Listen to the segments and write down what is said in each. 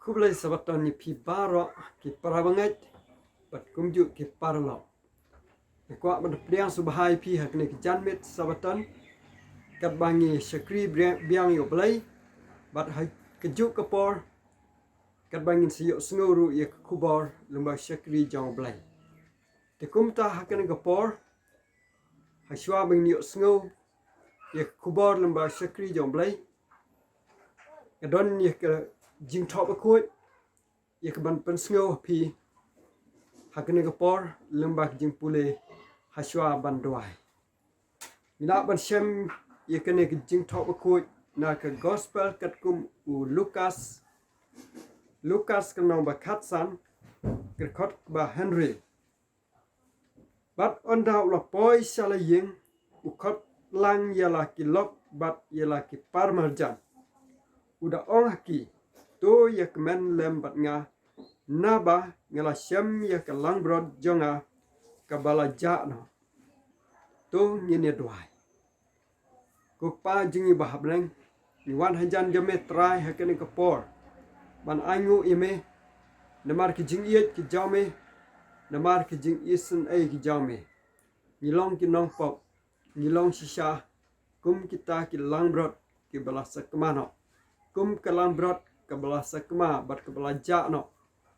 Kublai sabaton ni pi baro ki parabangai pat kumju ki parlo. Kwa berpiang subahai pi hak ni janmit sabaton kat bangi syakri biang yo blai bat hai kejuk kapor kat bangin siyok senguru ye kubor lembah syakri jong blai. Te kumta hak ni kapor haswa bang yo sengu ye kubor lembah syakri jong blai. Kadon ye ke jing thop akut ye ke ban pen sengu pi hak ni kapor lembah jing pule haswa ban doai. Ina ban shem ye kene ke jing thop akut na ke gospel kat kum u Lukas ke nong ba khatsan ke khot ba Henry. Bat onda la poi sala yeng u khot lang yala ki lok bat yala ki parmarjan. Uda ong haki to ye kemen lem bat nga naba ngala shem ye ke lang brod jonga ka bala ja no. To nyene doai. Kupa jingi bahableng ni wan hajan game try hakene kapor. Ban angu ime namar ki jing yet ki jame namar ki jing isen ai ki jame. Nilong ki nong pop nilong shisha kum kita ki lang brod ki balasa kemano. Kum ke lang brod ke balasa kema bat ke balaja no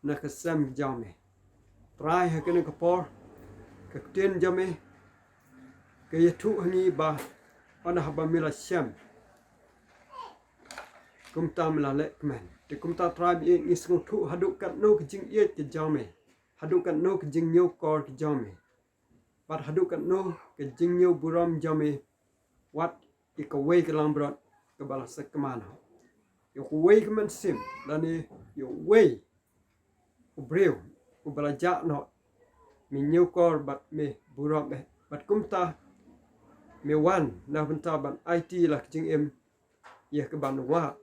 na kesem jame. Try hakene kapor ke tin jame ke yetu hangi ba ana haba mila syam kumta mila lekmen te kumta tribe ye ngisngu thu haduk kat no kijing ye ke jame haduk kat no kijing nyo kor ke jame bat haduk kat no kijing nyo buram jame wat ikawai ke lambrot ke balas kemana yo kuwai ke men sim lani yo wei ubreu ubalaja no mi nyo kor bat me buram bat kumta me wan na benta ban IT lah kijing em ye ke ban wa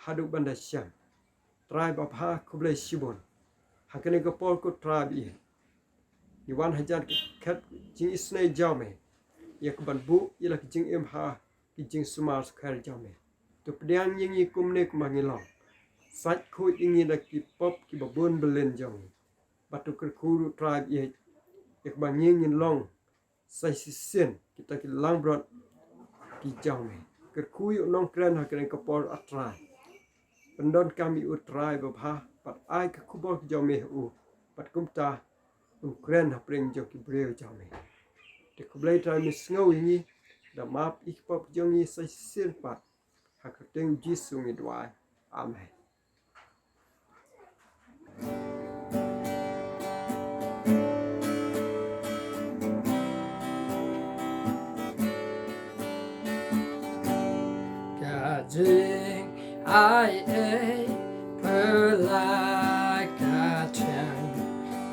haduk banda syam tribe of ha kublai shibon hakene ke pol ko tribe ye ni wan hajan kat jing isnai jame ye ke ban bu ye lah kijing em ha kijing sumar skar jame to pediang yingi kumne kumangilong sat khu yingi da ki pop ki babun belen jong batu kerkuru tribe ye ke ban yingin long sai sisen kita ki langbrot ki jame kerkuy nong kren hakene kapor atra pendon kami utrai babha pat ai ke kubor jame u pat kumta kren hapring jo ki breu jame te kublai trai mi sngo ini da map ik pop jongi sai sisen pat hakateng jisu ngi dwai amen. Jing ai a perlakatan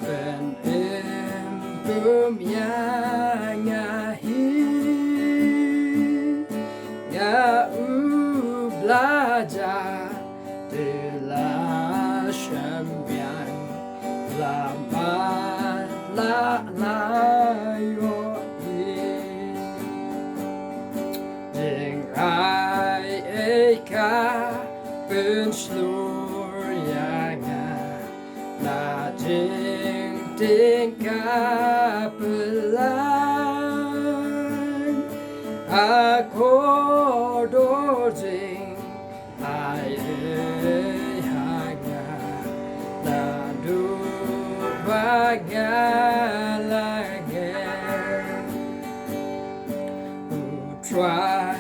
ben boom yang ahi ya u belajar telah sembiang lama la yo jing ai ka ben slur yanga na jing ting ka pelan aku dojing ai hanga na du bagalage who try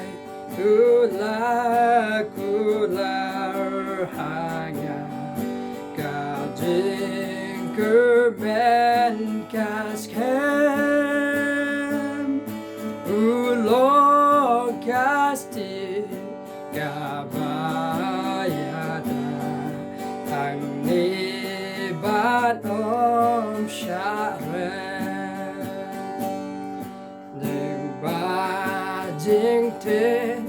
Kular hanya kajing kerben kaskem ulong kasti kabayada angni bat om syaren deng bajing te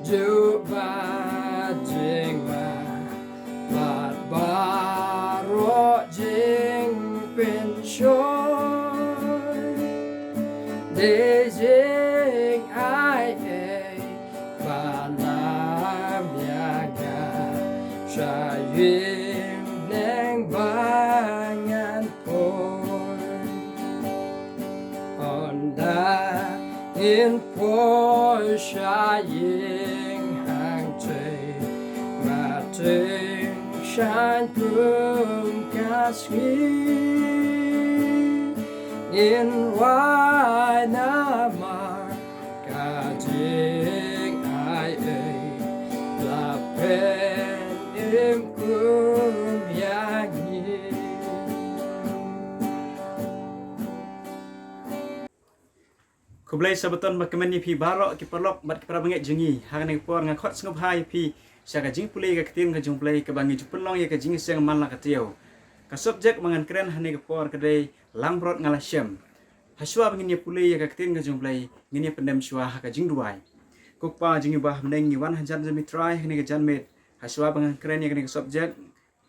Juba jing bat baro jing pen shoy de jing ai ba lam ya ga sha yue in phôi xa yên hàng trời mà trên sáng phương cát nghi in hoài na mà cả tiếng ai ấy là bên em cũng yang nhìn Kublai sabaton bakaman pi barok ki perlok bat ki parabangek jengi hang por ngakot sngop hai pi saka jing pulai ka ketin ka jumplai ka bangi jupelong ya ka jing seng man la ka tiau ka subjek mangan keren hane ka por ka dei langbrot ngala syam haswa bangin ya pulai ya ka ketin ka jumplai ngin ya pendam syua ha ka jing duai kukpa jingi bah mendeng ni wan hajan zami try hane ka janmet haswa bangan keren ya ka subjek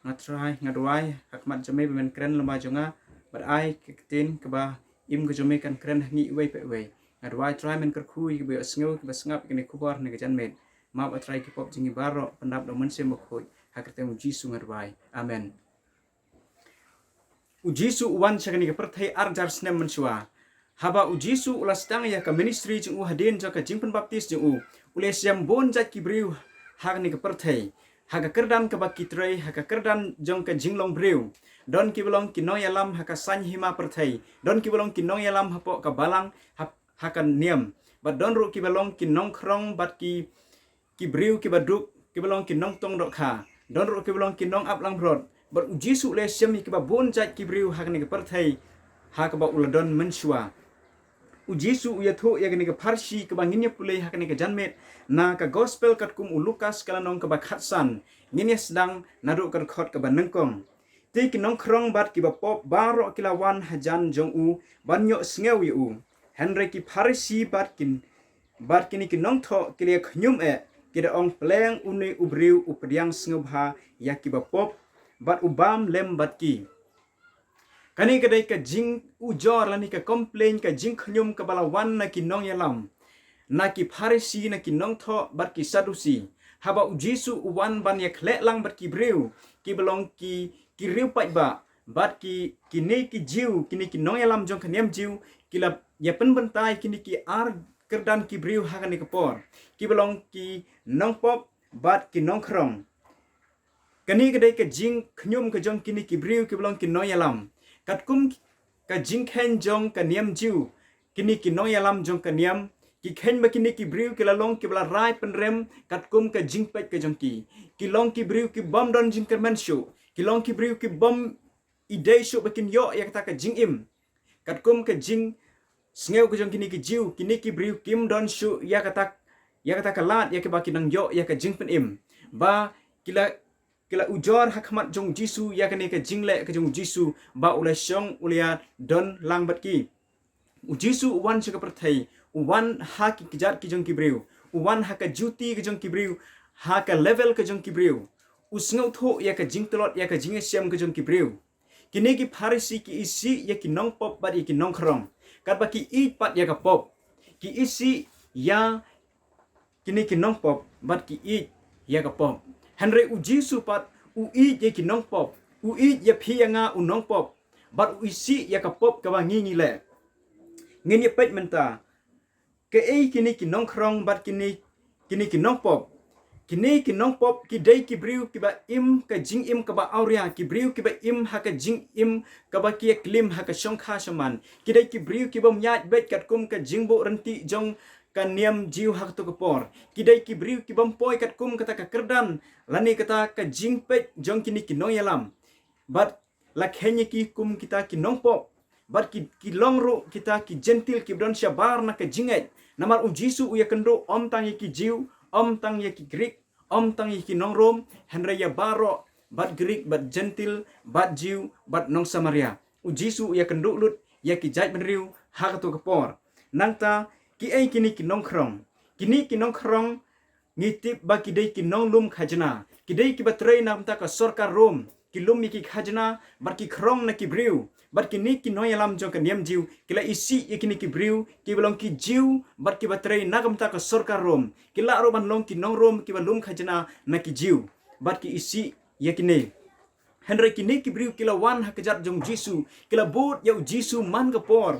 ngatrai ngaduai hakmat jame bemen keren lemba jonga bat ai ka ketin ka ba im ka jome kan keren ngi wei pe wei ngadwai try men kerkhui ke be sngo ke sngap ke ne kubar ne jan med ma ba try ke pop jingi baro pendap do men se mokhoi hakate jisu ngadwai amen ujisu uwan chakani ke perthai arjar snem mensua haba ujisu ulas tang ya ka ministry jing u hadin jo ka jingpen baptis jing u ule siam bon jat ki briu hagni ke perthai haga kerdan ke baki trai haga kerdan jong ka jinglong briu don ki belong ki noy alam haka san hima perthai don ki belong ki noy alam hapo ka balang hakan niam but don ru ki belong ki nong krong bat ki briu ki baduk ki belong ki nong tong dok kha don ru ki belong ki nong aplang rod but jisu le sem ki ba bon jat ki briu hakni ke perthai ha ka ba uladon mensua ujisu ya tho ya gani ke parsi ke banginya pulai hakni ke janmet na ka gospel kat kum ulukas kala nong ke ba khatsan nginya sedang nadu ka khot ke ba nengkong ti ki nong krong bat ki ba pop baro kilawan hajan jong u banyo sngew yu Henry ki parisi bat kini ki nong tho kile khnyum kida ong pleng une ubriu updiang sngebha ya ki ba pop bat ubam lem bat ki kani kadai ka jing ujor lani ka complain ka jing khnyum ka balawan na ki nong yalam na ki parisi na ki nong tho bat ki sadusi haba ujisu uwan ban ya khle lang bat ki briu ki belong ki riu pai ba bat ki ne ki jiu kini ki nong yalam jong khanyam jiu kila ya pen bentai kini ki ar kerdan ki briu hakani ke por ki belong ki nong pop bat ki nong krong kani kadai ka jing khnyum ka jong kini ki briu ki belong ki nong yalam kat kum ka jing khen jong ka niam jiu kini ki nong yalam jong ka niam ki khen ba kini ki briu ki lalong ki bla rai pen rem kat kum ka jing pet ka jong ki long ki briu ki bom don jing kermen shu ki long ki briu ki bom ide shu bakin yo ya kata ka jing im kat kum ka jing sngew ka jong kini ki jiu kini ki briu kim don shu ya kata ka lat ya ke ba kinang yo ya ka jing pen im ba kila ujor hakmat jong jisu ya kani ka jingle ka jong jisu ba ulai syong ulia don lang bat ki ujisu uwan chaka perthai uwan ha ki kijat ki jong ki briu uwan ha ka juti ki jong ki briu ha ka level ka jong ki briu usngau tho ya ka jing telot ya ka jing siam ka jong ki briu kini ki parisi ki isi ya ki nong pop bat ya ki nong krong kat ba ki i pat ya ka pop ki isi ya kini ki nong pop bat ki i ya ka pop Henry ujisu pat ui ye ki nong pop ui ye phianga u nong pop bat isi ya ka pop ka wangi ngi le ngin ye pet menta ke ei kini ki nong krong bat kini ki nong pop kini ki nong pop ki dei ki briu ki ba im ka jing im ka ba auria ki briu ki ba im ha ka jing im ka ba ki klim ha ka shong kha shaman ki dei ki briu ki bom nyat bet kat kum ka jing bo renti jong ka niam jiu hak to kapor kidai ki briu ki bampoi kat kum kata ka kerdan lani kata ka jing pet jong kini ki nong yalam bat la khenya ki kum kita ki nong pop bat ki long ro kita ki gentil ki don shabar na ka jinget namar u jisu u ya kendo om tang ki jiu om tang ki greek om tang ki nong rom henry ya baro bat greek bat gentil bat jiu bat nong samaria u jisu u ya kendo lut ya ki jait benriu hak to kapor nangta ki ai kini ki nong krong kini ki nong krong ngitip ba ki dei ki nong lum khajna ki dei ki batrei nam ta ka sarkar rom ki lum ki khajna bar ki krong na ki briu bar ki ni ki noyalam jong ka niam jiu kila isi kini ki briu ki belong ki jiu bar ki batrei nagam ta ka sarkar rom kila ro ban long ki nong rom ki ba lum khajna na ki jiu bar ki isi yakine Henry kini ki briu kila wan hakajat jong jisu kila bot yau jisu man ka por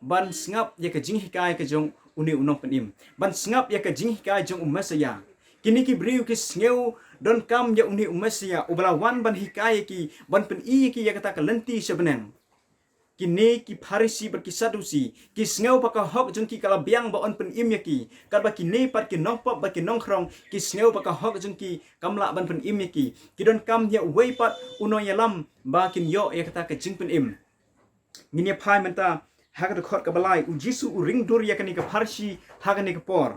ban ngap ya ka jing hikai ka jong uni unong penim ban sngap ya ka jing hikai jong Mesaya kini ki briu ki sneu don kam ya uni Mesaya ubalawan ban hikai ki ban pen i ki ya kata ka lenti sebenang kini ki Farisi berkisadusi ki sneu paka hok jong ki kala biang ba on pen im ya ki kar ba kini pat ki nong pop ba ki nong khrong ki sneu paka hok jong ki kamla ban pen im ya ki don kam ya wei pat uno ya lam ba kin yo ya kata ka jing pen im ngini phai menta hak de khot ka balai u Jisu u ring dur ya kani ka Farsi hagani ka por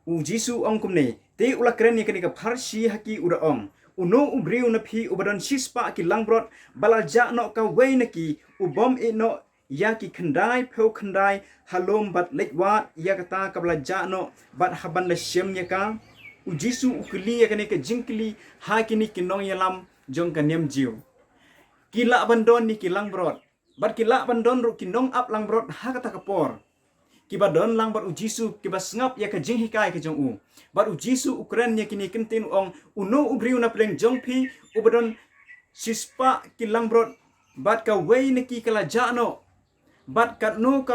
u Jisu ong kumne te ula kren ya kani ka Farsi haki ura ong uno ubriu na phi ubadon sispa ki langbrot balaja no ka wei na ki ubom e no ya ki khandai pheu khandai halom bat lekwat ya kata ka balaja no bat haban la shem ya ka u Jisu ukli ya kani ka jingkli ha kini kinong yalam jong ka nem jiu kila bandon ni ki langbrot bat kila bandon ru kinong ap langbrot ha kata ka por kiba don lang bat u Jisu kiba sngap ya ka jing hikai ka jong u bat u Jisu ukren ya kini kentin ong uno ubriu na pleng jong phi ubadon sispa ki langbrot bat ka wei na ki kala jano bat kat no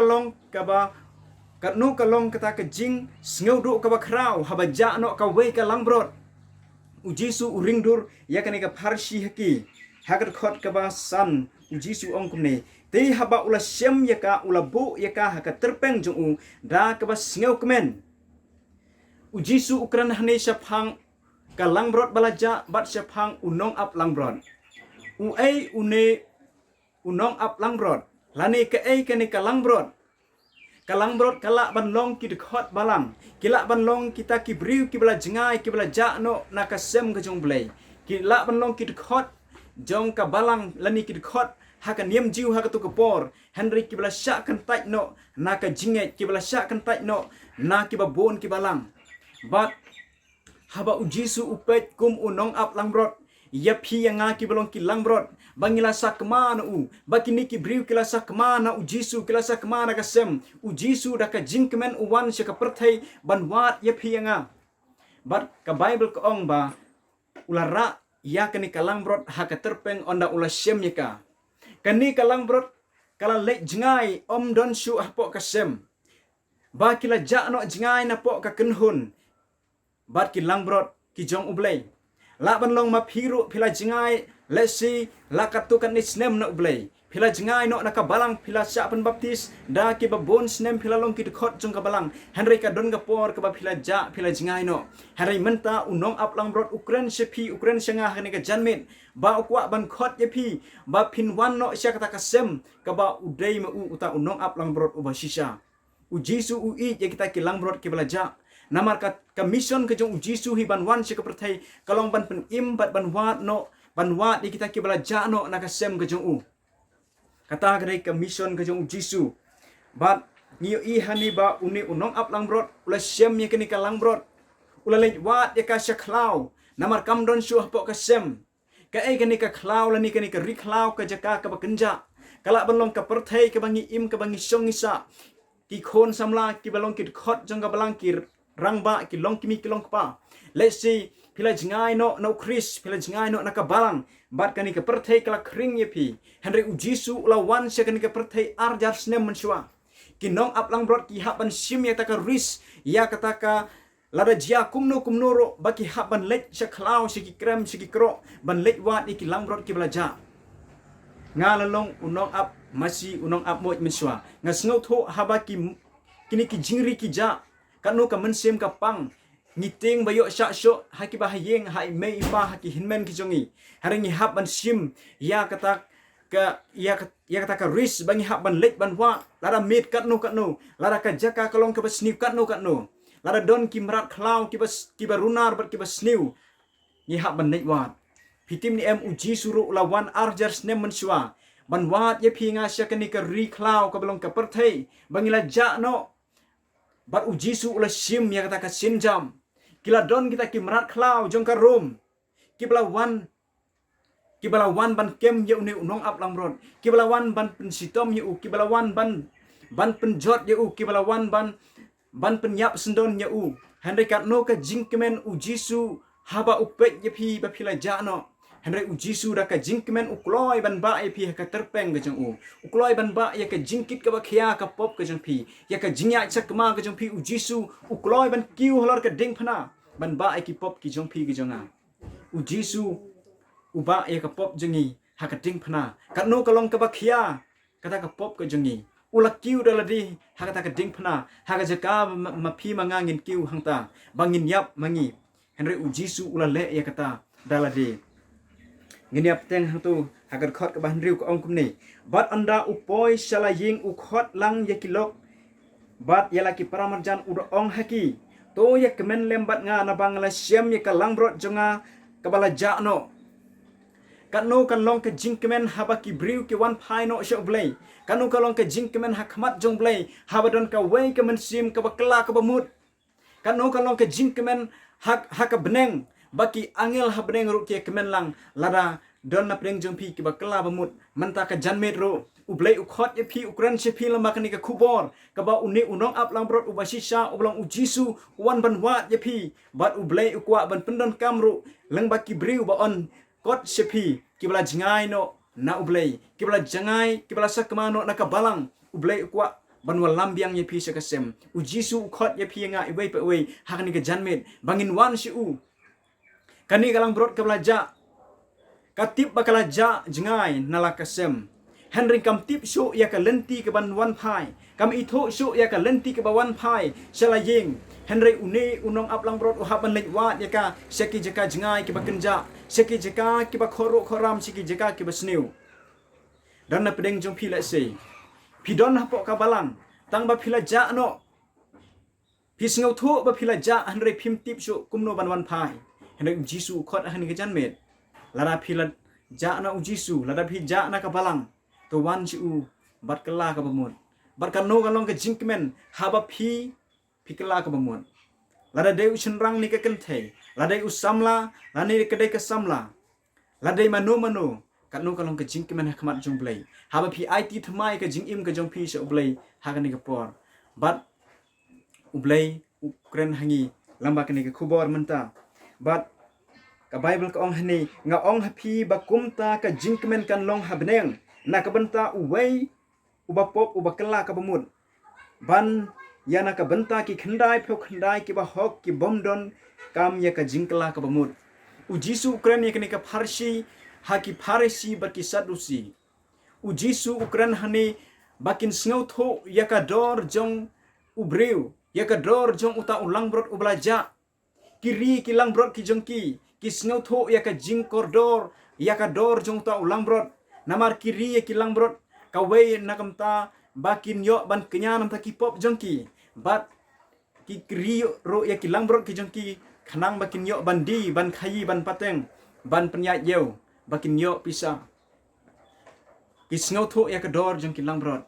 kalong kata ka jing sneu du ka ba krau haba jano ka wei ka langbrot u Jisu uring dur ya kani ka Farsi haki hakat khot ka ba san u Jisu ong kumne te haba ula shem ya ka ula bu ya ka haka terpeng jong u da ka ba sneu kemen u Jisu ukran hane syapang ka langbrot balaja bat syapang unong ap langbrot u ai une unong ap langbrot lane ka ai kani ka langbrot kala ban long ki khot balang kila ban long kita ki briu ki bala jengai ki bala ja no nakasem ka jong blai kila ban long ki khot jong ka balang lani ki khot haka niam jiu haka tu kapor Henry ki bala syak kan tai no naka jinget ki bala syak kan tai no na ki ba bon ki balang but haba u Jisu upet kum unong ap langbrot ya phi nga ki balong ki langbrot bangila sakma na u bakini ki briu kila sakma na u Jisu kila sakma na kasem u Jisu da ka jingkemen u wan se ka perthai banwat ya phi nga but ka Bible ka ong ba ulara ya kani ka langbrot haka terpeng onda ula shem ya ka kani ka langbrot kala le jingai om don shu ahpo kasem ba kila ja no jingai na po ka kenhun bat ki langbrot ki jong ublei la ban long ma phiru phila jingai le si la katu kan ni snem na ublei phila jingai no na ka balang phila sya pen baptis da ki ba bon snem phila long ki khot jong ka balang Henry ka don ga por ka ba phila ja phila jingai no Henry menta unong ap langbrot ukren se phi ukren senga hani ka janmet ba ukwa ban khot ye phi ba phin wan no sya kata ka sem ka ba udai ma u uta unong ap langbrot u ba shisha u Jisu u i ye kita ki langbrot ki bala ja namar ka mission ke jong u Jisu hi ban wan se ka perthai kalong ban pen im bat ban wat di kita ki bala ja no na ka sem ke jong u kata gre ka mission ke jong u Jisu bat ngiu i hani ba uni unong ap langbrot ula sem ye kini ka langbrot ula le wat ye ka shaklau namar kam don shu po ka sem ka ai kini ka klau la ni kini ka ri klau ka jaka ka ba kenja kala ban long ka perthai ka bangi im ka bangi song isa ki khon samla ki balong ki khot jong ka balang ki rangba ki long kimi ki long pa let's see pila jingai no Chris pila jingai no nakabalang bat kani ka perthai kala kring ye phi Henry u Jisu la wan se kani ka perthai arjar snem menswa ki nong ap lang brot ki haban sim ya taka ris ya kataka lada jia kumno ro baki haban let se khlau se ki krem se ki kro ban let wat ki lang brot ki belaja ngalalong unong ap masi unong ap moj menswa ngasngau tho haba ki kini ki jingri ki ja kanu ka mensem ka pang ngiting bayo sya syo haki bahayeng hai mei ipa haki hinmen ki jongi haringi hab ban sim ya kata ka ris bangi hab ban let ban wa lara mit katnu lara ka jaka kalong ka basniu katnu lara don ki merat khlau ki barunar bar ki basniu ni hab ban let wa pitim ni em uji suru lawan arjar snem menswa ban wat ye pinga sya kani ka ri khlau ka balong ka perthai bangila ja no bat u Jisu ula sim ya kata ka sinjam kila don kita ki merat khlau jong ka rom ki balawan ban kem ye uni unong ap langron ki balawan ban pensitom ye u ki balawan ban penjot ye u ki balawan ban penyap sendon ye u handai kat no ka jingkemen u Jisu haba upek ye phi ba phila ja no Henry u Jisu da ka jingkemen u kloi ban ba e pi ka terpeng ke jong u kloi ban ba ya ka jingkit ka ba khia ka pop ke jong pi ya ka jingya chak ma ke jong pi u Jisu u kloi ban kiu holor ka ding phana ban ba e ki pop ki jong pi ke jong a u Jisu u ba ya ka pop jongi ha ka ding phana ka no ka long ka ba khia kata ka pop ke jongi ula kiu dala di ha ka ta ka ding phana ha ka jaka ma phi ma ngangin kiu hangta bangin yap mangi Henry u Jisu ula le ya kata dala di ngeniap teng hatu hagar khot ka ban riu ko ong kum ni bat anda upoi shala ying u khot lang yakilok bat yala ki paramarjan udo ong haki to ya kemen lembat nga na bangla siam ya ka langbrot jonga kabala jano kanu kan long ke jingkemen haba ki briu ki wan phai no sho blai kanu ka long ke jingkemen hakmat jong blai haba don ka wei ke men sim ka bakla ka bamut kanu ka long ke jingkemen hak beneng baki angel ha beneng ru ke kemen lang lada don na preng jong pi ki bakla bamut manta ka janmet ro ublai u khot ye pi ukran che pi lama kani ka khubor ka ba uni unong ap lang brot ubasisha ublang u Jisu wan ban wat ye pi bat ublai u kwa ban pendon kamru leng baki briu ba on kot che pi ki bala jingai no na ublai ki bala jangai ki bala sakma no na ka balang ublai u kwa ban wal lambiang ye pi se kasem u Jisu u khot ye pi nga i wei pe wei ha kani ka janmet bangin wan si u kani galang brot ka bala ja katip bakala ja jingai nala kasem Henry kam tip show ya ka lenti ke ban wan phai kam itho show ya ka lenti ke ba wan phai shala ying Henry une unong aplang brot u haban lek wat ya ka seki jaka jingai ke ba kenja seki jaka ke ba khoro khoram seki jaka ke ba sniu dan na pedeng jong pila sei pidon ha pok ka balang tang ba pila ja no pisngau tho ba pila ja Henry phim tip show kumno ban wan phai Henry Jisu khot han ke jan met lara pila ja na u Jisu lara phi ja na ka balang to wan si u bat kala ka bamut bat kanu kalong ke jingkemen haba phi kala ka bamut lada deu chenrang ni ka kenthe lada u samla lani ke dei ka samla lada manu kanu kalong ke jingkemen hakmat jong blai haba phi IT thmai ka jingim ka jong phi se ublai ha ka ni ka por bat ublai ukren hangi lamba ka ni ka khubor menta bat ka Bible ka ong hani nga ong hapi bakumta ka jingkemen kan long habneng na kabenta uwei ubapop ubakela ka bamut ban yana ka benta ki khandai pho khandai ki ba hok ki bomdon kam ya ka jingkela ka bamut u Jisu ukran ya ka farsi ha ki farisi baki sadusi u Jisu ukran hani bakin snau tho ya ka dor jong ubreu ya ka dor jong uta ulang brot ublaja kiri ki lang brot ki jong ki snau tho ya ka jing kordor ya ka dor jong ta ulang brot namar kiri ya ki lang brot kawei nakamta bakin yo ban kenya nam ta ki pop jongki bat ki kiri ro ya ki lang brot ki jongki khanang bakin yo bandi ban khayi ban pateng ban penya yeu bakin yo pisa ki snau tho ya ka dor jongki lang brot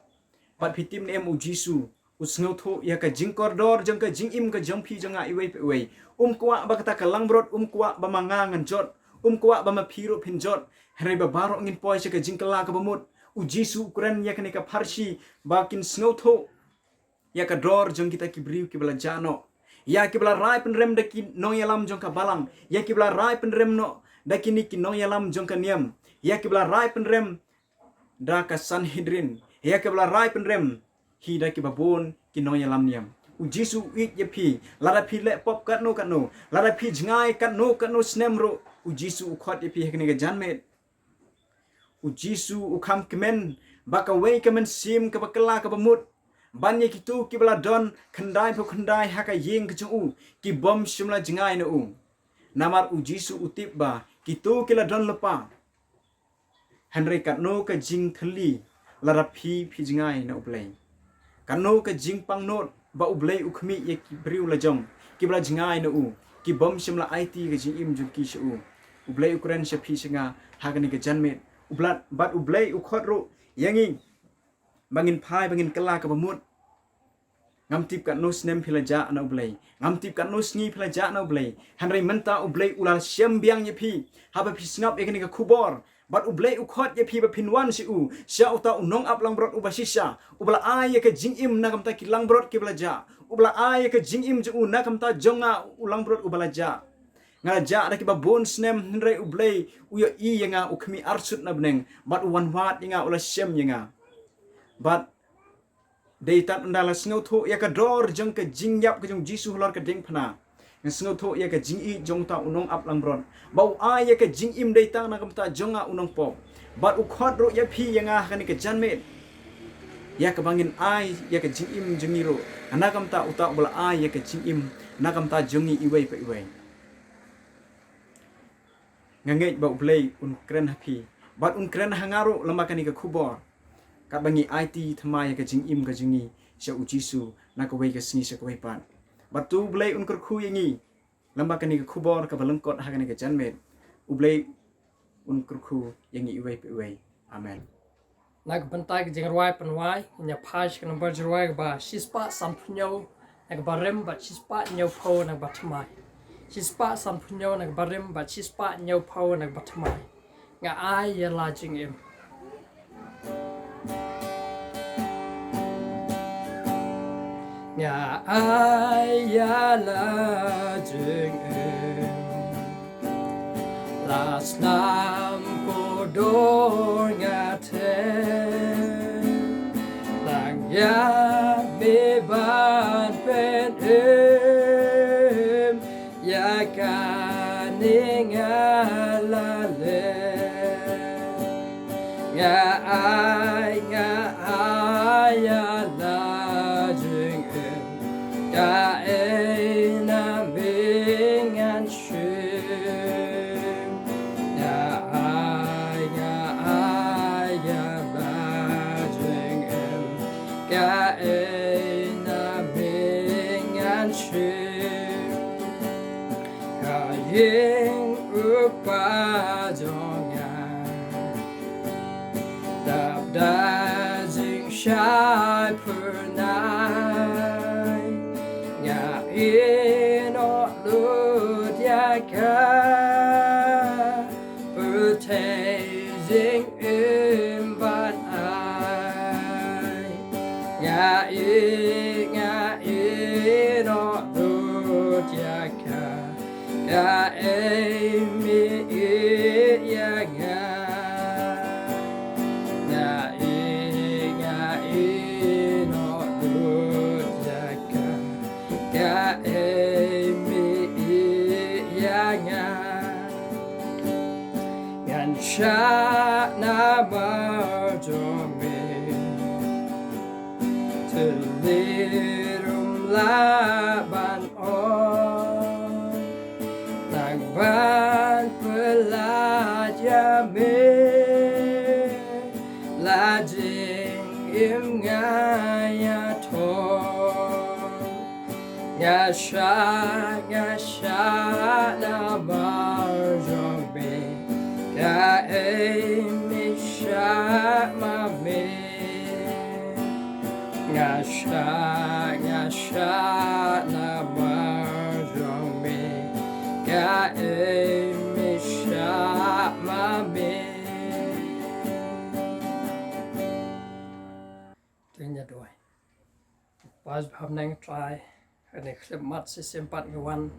bat phitim em u Jisu u snau tho ya ka jing kordor jong ka jing im ka jong phi jonga iwei pe wei kwa bakata ka lang brot kwa ba mangangan jot kwa ba ma phiro phin jot Henry ba baro ngin poi se ka jingkala ka bamut u Jisu ukuran ya ka farsi bakin snau tho ya ka dor jong kita ki briu ki bala jano ya ki bala rai pen rem de ki no yalam jong ka balang ya ki bala rai pen rem no da ki ni ki no yalam jong ka niam ya ki bala rai pen rem da ka Sanhedrin ya ki bala rai pen rem hi da ki babon ki no yalam niam u Jisu ik ye phi lara phi le pop kat no lara phi jingai kat no snem ro u Jisu u khot ye phi hekni ka janmet u Jisu u kham kemen baka wei kemen sim ka bakla ka bamut banye kitu ki bala don khandai pho khandai haka yeng ka chu ki bom shimla jingai no u namar u Jisu utip ba kitu ki la don lepa Henry kat no ka jing thali lara phi jingai no play kat no ka jing pang not ba ublai ukhmi ye ki briu la jong ki bala jingai no u ki bom shimla IT ka jing im ju ki shu ublai ukran she phi singa hagani ka janmet ublat bat ublai ukhot ro yangi bangin phai bangin kala ka bamut ngam tip kat no snem philaja na ublai ngam tip kat no sngi philaja na ublai Henry menta ublai ulal syam biang ye phi haba phi snap ekani ka khubor bat ublai ukhot ye phi ba phinwan si u sha uta unong ap lang brot ubasisha ubla ay ka jing im na kamta ki lang brot ki blaja ubla ay ka jing im ju na kamta jonga ulang brot ubalaja ngaja ada kiba bon snem nre ublei uyo I yanga ukmi arsut na beneng bat wan wat yanga ula shem yanga bat deitan undala sngo tho ya ka dor jong ka jingyap ka jong jisu lor ka ding phana sngo tho ya ka jing I jong ta unong ap langbron bau a ya ka jing im deitang na kamta jonga unong pop bat ukhot ro ya phi yanga ka ni ka janmet ya ka bangin ai ya ka jing im jengiro ana kamta uta bala ai ya ka jing im na kamta jongi iwei pa iwei ngangej ba ublei un kren happy bat un kren hangaro lama ka ni ka khubor ka bangi IT thama ya ka jing im ka jingi sha ujisu na ka wei ka singi sha ka wei pan bat tu ublei un kar khu yangi lama ka ni ka khubor ka balengkot ha ka ni ka janmet ublei un kar khu yangi iwei pa iwei amen Nak bentai ke jeng ruai penwai nya pas ke nomor ruai ba sispa sampunyo nak barem ba sispa nyo po nak batmai sispa sampunyo nak barem ba sispa nyo po nak batmai nga ai ya la jing im nga ai ya la jing im last nam ko dor nga te lang ya be ban pen ya ka ninga la le nga ai ya la jing ga na bing and Ying upa jonga Dab da jing shai per nai Nga in o lut ya ka Per te jing im ban ai Nga in o lut ya ka ya emi ya ga no good ya emi ya ga yan sha na ba jo me telirum la ban ban pelajar me lajing im ngaya thon ngasha na barjong be ya emi sha ma me ngasha na barjong me ya emi sha ma me Tanya doi pas bham nang try ane klip mat se sempat ngwan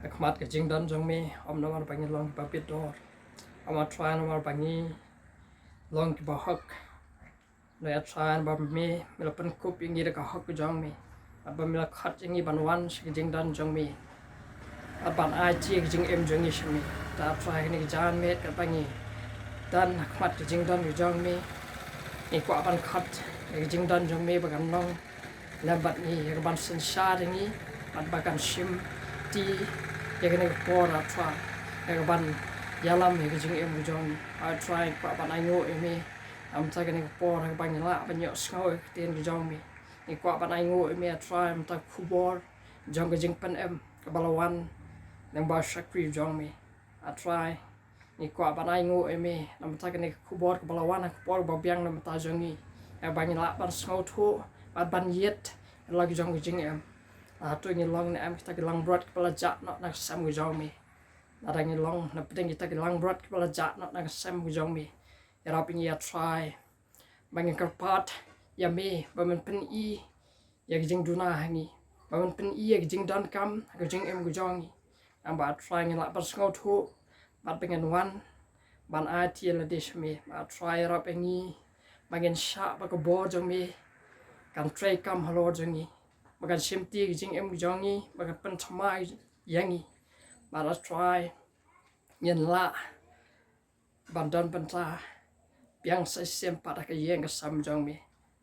akmat ke jing dan jong me om nomor bangi long ba bit dor ama try nomor bangi long ki ba hok no ya try ba me mela pen kup ingi de ka hok jong me ba mela khat ingi ban wan se jing dan jong me ban ai chi jing em jong ni shmi ta try ni jan me ka bangi dan akmat ke jing dan jong me ni kwa ban khat ke jing dan jong me ba kan long la bat ni ya ban sen sha ni bat ba kan shim ti ya kan ko ra try ya ban yalam ke jing em jong I try kwa ban ai ngo me am ta kan ko ra ban la ban yo skau ten jong me ni kwa ban ai ngo me try am ta khubor jong ke jing pan em ka balawan nang ba shakri jong me I try ni kwa ban ai ngo me nam ta kan khubor ka balawan ka por ba byang nam ta jong ni ya ban la ban skau thu ban yet lagi jong ke jing em tu ni long na em kita ke lang brot kepala jak nak nak sam ke jong me ada ni long na pedeng kita ke lang brot kepala jak nak nak sam ke jong me ya rapi ya try bang kerpat ya me bamen pen I ya ke jing duna hani bamen pen I ya ke jing dan kam ke jing em ke jong ni ba try ngi la ba skau thu ba pengen wan ban ai ti la dish me ba try rap engi bagen sha ba ko bo jong me kan tray kam halo jong ni bagan simti jing em jong ni bagan pen thamai yangi ba la try yen la ban don pen ta biang sai sem pa ka yeng ka sam jong me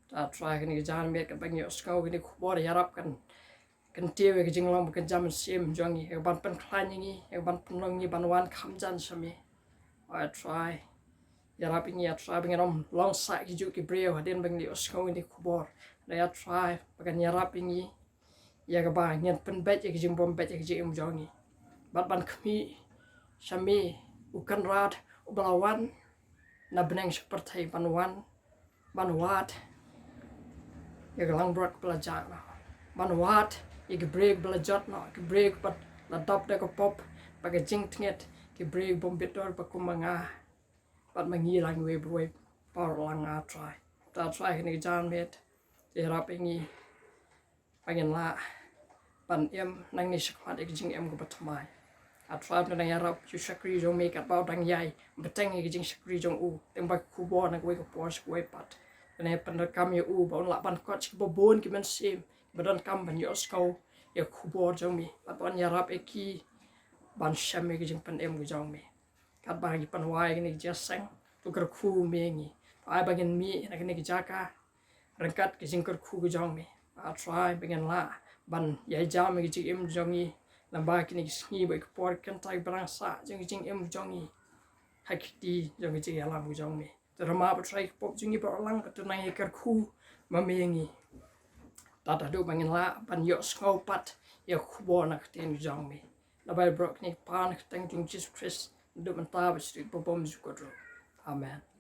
ta try kan ni jan me ka bang yo skau ni khu bo ya rap kan tewe ka jing long kan jam sem jong ni ban pen klan ni ban pen long ni ban wan kham jan sami I try ya rap ni ya try bang rom long sa ki ju ki breo den bang ni skau ni khu bo ya try bagan ya rap ni ya ka ba nyen pen bet ya ki jing bom bet ya ki jing jong ni ban khmi sami ukan rat ublawan na beneng seperti banwan banwat ya galang brok belajar banwat ya ke break belajar no ke break pat la dap de ko pop baga jing tnget ke break bom betor pa kumanga pat mangi lang we broy par lang a try ta try ni jan met ya rap ngi pangen la pan em nang ni sakmat ke jing em ko patmai a tribe na ya rap chu shakri jong make at bao dang yai beteng ge jing shakri jong u teng ba khu bo na we ko pos we pat ne pan da kam ye u ba la ban ko chi bo bon ki men sim ba don kam ban yo sko ye khu bo jong mi pat ban ya rap e ki ban sham ge jing pan em ge jong mi kat ba gi pan wai ni just sang tu kar khu me ngi ai ba gen mi na ge jaka rangkat ge jing kar khu ge jong mi a tribe gen la ban ya jam ge jing em jong ni lamba kini sni ba por kan tai brang sa jing em jong ni hakti jong jing ya lam jong mi terma ba trai pop jing ba lang tu nai kar khu ma me ngi ta ta do bangin la ban yo skau pat ya khu bo na ten jong mi la ba brok ni pan tang jing Jesus Christ do man ta ba street bom ju ko amen.